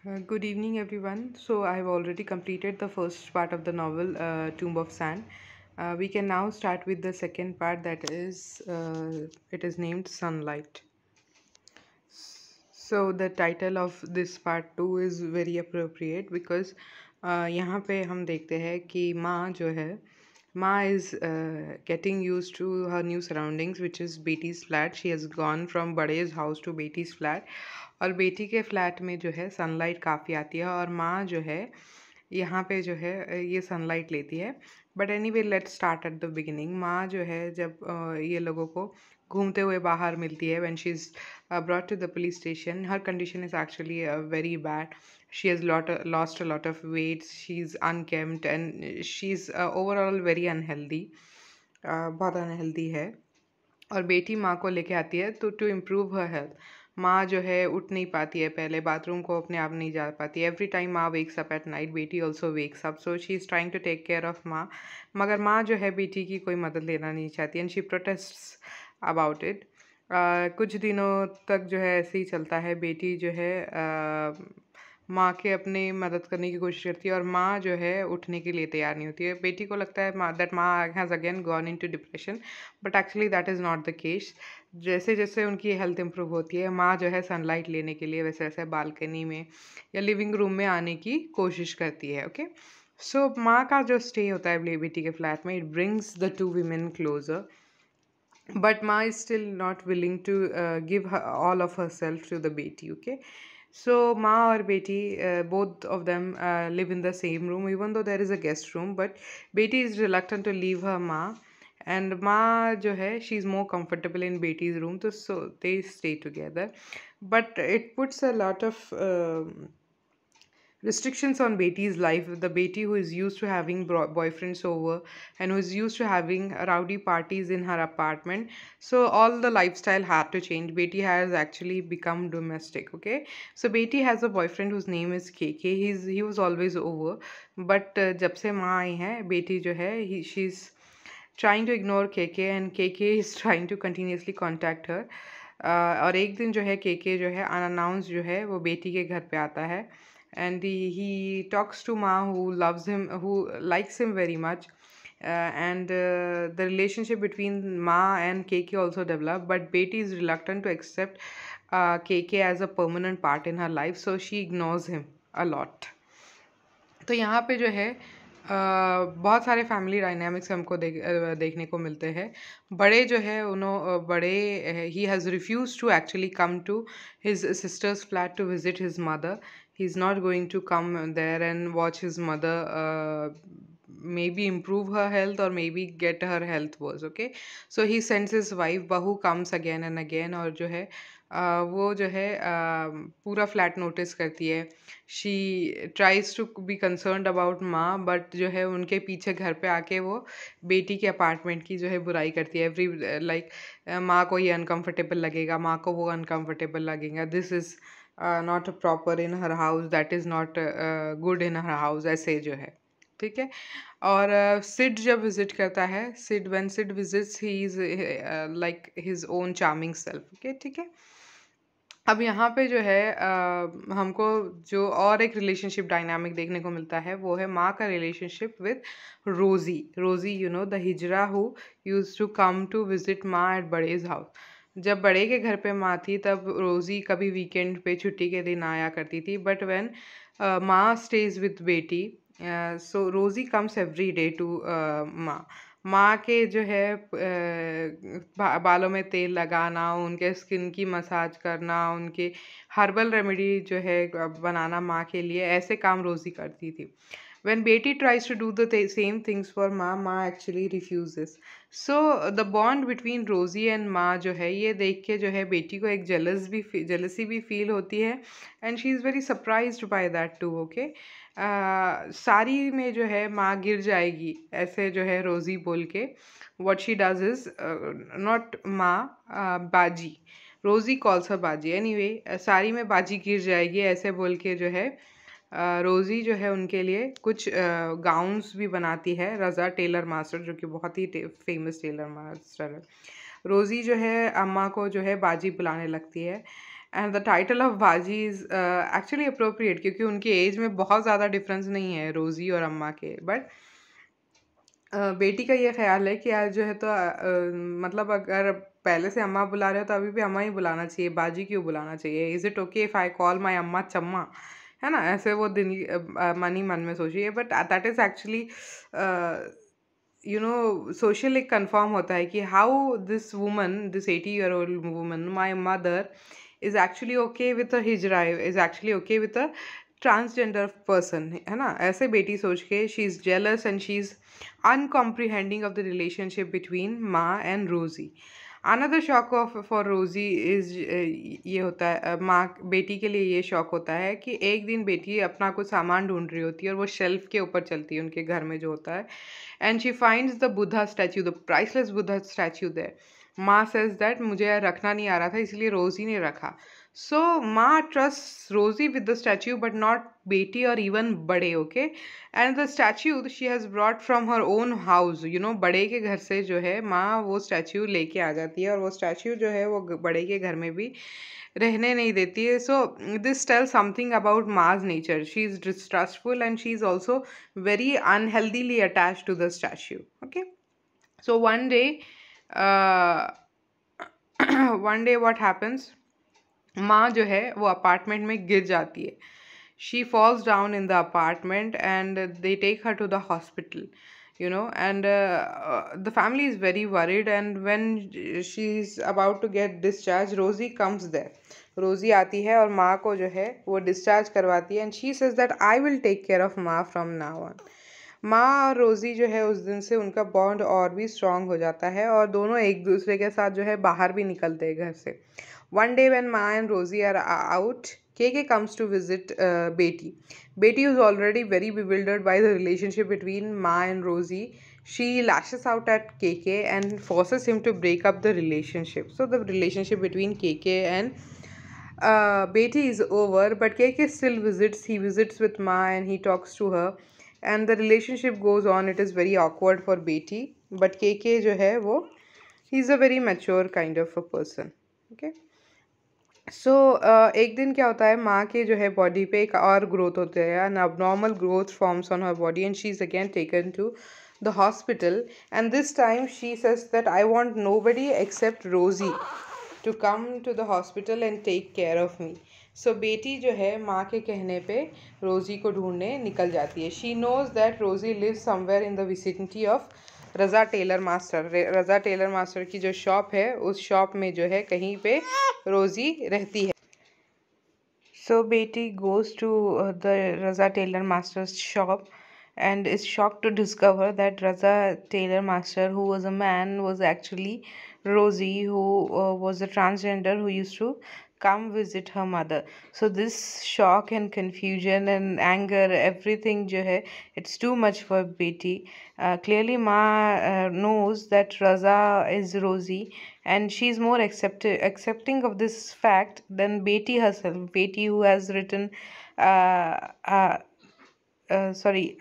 Good evening, everyone. So, I have already completed the first part of the novel, Tomb of Sand. We can now start with the second part, that is, it is named Sunlight. So, the title of this part 2 is very appropriate because यहाँ पे हम देखते हैं कि माँ जो है माँ is getting used to her new surroundings, which is बेटी's flat. She has gone from बड़े's house to बेटी's flat. और बेटी के फ्लैट में जो है सनलाइट काफ़ी आती है और माँ जो है यहाँ पे जो है ये सनलाइट लेती है. But any way let's start at the beginning. माँ जो है जब ये लोगों को घूमते हुए बाहर मिलती है when she is brought to the police station. Her condition is actually very bad. She has lost a lot of weight. She's unkempt and she's overall very unhealthy. बहुत अनहेल्दी है. और बेटी माँ को लेके आती है तो टू इम्प्रूव हर हेल्थ. माँ जो है उठ नहीं पाती है, पहले बाथरूम को अपने आप नहीं जा पाती. एवरी टाइम माँ वेक्स अप एट नाइट, बेटी also wakes up. So she is trying to take care of माँ. मगर माँ जो है बेटी की कोई मदद लेना नहीं चाहती and she protests about it. कुछ दिनों तक जो है ऐसे ही चलता है. बेटी जो है माँ के अपने मदद करने की कोशिश करती है और माँ जो है उठने के लिए तैयार नहीं होती है. बेटी को लगता है दैट माँ has again gone into depression, but actually that is not the case. जैसे जैसे उनकी हेल्थ इंप्रूव होती है माँ जो है सनलाइट लेने के लिए वैसे वैसे बालकनी में या लिविंग रूम में आने की कोशिश करती है. ओके, सो माँ का जो स्टे होता है बेटी के फ्लैट में, it brings the two women closer. But Ma is still not willing to give all of herself to the Beti. Okay, so Ma or Beti, both of them live in the same room, even though there is a guest room. But Beti is reluctant to leave her Ma, and Ma जो है she is more comfortable in Beti's room, so they stay together. But it puts a lot of restrictions on Beti's life. The Beti who is used to having boyfriends over and who is used to having rowdy parties in her apartment. So all the lifestyle had to change. Beti has actually become domestic. Okay, so Beti has a boyfriend whose name is KK. He was always over, but जब से माँ आई है बेटी जो है she's trying to ignore KK and KK is trying to continuously contact her. और एक दिन जो है KK जो है अनअनाउंस जो है वो बेटी के घर पे आता है and he talks to Ma who loves him, who likes him very much. And the relationship between Ma and KK also developed, but Beti is reluctant to accept KK as a permanent part in her life, so she ignores him a lot. तो यहाँ पे जो है बहुत सारे family dynamics हमको देखने को मिलते हैं. बड़े जो है बड़े ही has refuse to actually come to his sister's flat to visit his mother. He is not going to come there and watch his mother maybe improve her health or maybe get her health worse. Okay, so he sends his wife. Bahu comes again and again और जो है वो जो है पूरा flat notice करती है. She tries to be concerned about माँ, बट जो है उनके पीछे घर पे आके वो बेटी के अपार्टमेंट की जो है बुराई करती है. एवरी लाइक माँ को ये अनकंफर्टेबल लगेगा, माँ को वो अनकंफर्टेबल लगेगा, this is not proper in her house, that is not good in her house, ऐसे जो है. ठीक है. और सिड जब विजिट करता है, Sid when Sid visits he is like his own charming self. Okay, ठीक है. अब यहाँ पे जो है हमको जो और एक रिलेशनशिप डायनामिक देखने को मिलता है वो है माँ का relationship with Rosie. Rosie the hijra who used to come to visit Ma at Bade's house. जब बड़े के घर पे माँ थी तब रोज़ी कभी वीकेंड पे छुट्टी के दिन आया करती थी. बट व्हेन माँ स्टेज विद बेटी, सो रोज़ी कम्स एवरी डे टू माँ. माँ के जो है बालों में तेल लगाना, उनके स्किन की मसाज करना, उनके हर्बल रेमेडी जो है बनाना माँ के लिए, ऐसे काम रोज़ी करती थी. When Beti tries to do the same things for Ma actually refuses. So the bond between Rosie and Ma जो है ये देख के जो है बेटी को एक jealousy भी feel होती है and she is very surprised by that too. Okay, सारी में जो है माँ गिर जाएगी ऐसे जो है रोज़ी बोल के what she does is not माँ, बाजी. रोज़ी calls her बाजी. Anyway, सारी में बाजी गिर जाएगी ऐसे बोल के जो है रोज़ी जो है उनके लिए कुछ गाउन्स भी बनाती है. रज़ा टेलर मास्टर जो कि बहुत ही फेमस टेलर मास्टर है. रोज़ी जो है अम्मा को जो है बाजी बुलाने लगती है एंड द टाइटल ऑफ बाजी इज़ एक्चुअली अप्रोप्रिएट, क्योंकि उनके एज में बहुत ज़्यादा डिफरेंस नहीं है रोज़ी और अम्मा के। बट बेटी का ये ख़्याल है कि आज जो है तो मतलब अगर पहले से अम्मा बुला रहे हो तो अभी भी अम्मा ही बुलाना चाहिए, बाजी क्यों बुलाना चाहिए? Is it okay if I call my अम्मा चम्मा? है ना? ऐसे वो दिन मन ही मन में सोचिए। But that is actually social एक कन्फर्म होता है कि how this woman, this 80-year-old वुमन, my mother is actually okay with a hijra, is actually okay with a transgender person, है ना? ऐसे बेटी सोच के she is jealous and she is uncomprehending of the relationship between Ma and Rosie. Another shock of for Rosie is ये होता है माँ बेटी के लिए ये शौक होता है कि एक दिन बेटी अपना कुछ सामान ढूंढ रही होती है और वो शेल्फ के ऊपर चलती है उनके घर में जो होता है, and she finds the Buddha statue, the priceless Buddha statue there. माँ सेज दैट मुझे रखना नहीं आ रहा था इसलिए रोजी ने रखा। सो माँ ट्रस्ट रोजी with the statue but not बेटी और इवन बड़े, okay. And the statue she has brought from her own house, बड़े के घर से जो है माँ वो स्टैचू लेके आ जाती है, और वो स्टैचू जो है वो बड़े के घर में भी रहने नहीं देती है। So this tell something about Ma's nature, she is distrustful and she is also very unhealthily attached to the statue, okay. So one day uh, one day what happens, माँ जो है वो अपार्टमेंट में गिर जाती है। She falls down in the apartment and they take her to the hospital, and the family is very worried, and when she is about to get discharged, Rosie comes there. रोज़ी आती है और माँ को जो है वो डिस्चार्ज करवाती है, and she says that I will take care of माँ फ्रॉम नाउ ऑन। माँ और रोज़ी जो है उस दिन से उनका बॉन्ड और भी स्ट्रांग हो जाता है, और दोनों एक दूसरे के साथ जो है बाहर भी निकलते हैं घर से। वन डे व्हेन माँ and Rosie are out, KK comes to visit Beti. Beti is already very bewildered by the relationship between Ma and Rosie. She lashes out at KK and forces him to break up the relationship. So the relationship between KK and Beti is over, but KK still visits. He visits with Ma and he talks to her, and the relationship goes on. It is very awkward for Beti, but KK जो है वो he's a very mature kind of a person. Okay. सो एक दिन क्या होता है, माँ के जो है बॉडी पे एक और ग्रोथ होता है, N abnormal growth forms on her body, and she is again taken to the hospital, and this time she says that I want nobody except Rosie to come to the hospital and take care of me. So बेटी जो है माँ के कहने पे रोज़ी को ढूंढने निकल जाती है। She knows that Rosie lives somewhere in the vicinity of Raza tailor master. Raza tailor master की जो शॉप है उस शॉप में जो है कहीं पे रोज़ी रहती है। So Betty goes to the Raza Tailor Master's shop and is shocked to discover that Raza Tailor Master, who was a man, was actually Rosie, who was a transgender who used to come visit her mother. So this shock and confusion and anger, everything जो है, it's too much for Betty. Clearly Ma knows that Raza is Rosie, and she's more accepting of this fact than Betty herself. Betty, who has written uh, uh,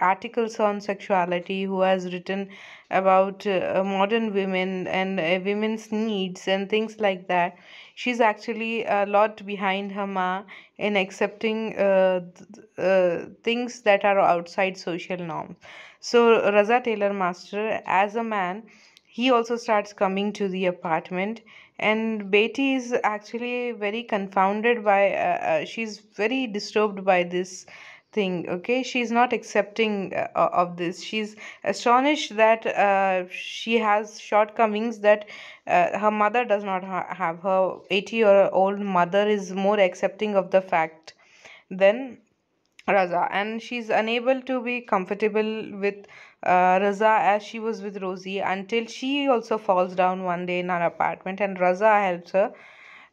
articles on sexuality, who has written about modern women and women's needs and things like that. She's actually a lot behind her ma in accepting things that are outside social norms. So Raza Taylor Master, as a man, he also starts coming to the apartment, and Betty is actually very confounded by she's very disturbed by this thing, okay. She's not accepting of this. She's astonished that she has shortcomings, that her mother does not have. Her 80-year-old mother is more accepting of the fact than Raza, and she's unable to be comfortable with Raza as she was with Rosie, until she also falls down one day in her apartment, and Raza helps her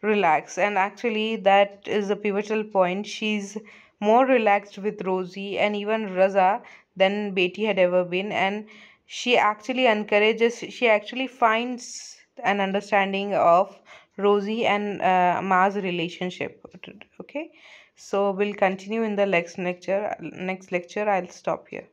relax. And actually, that is a pivotal point. She's more relaxed with Rosie and even Raza than Betty had ever been, and she actually finds an understanding of Rosie and Ma's relationship. Okay, so we'll continue in the next lecture. I'll stop here.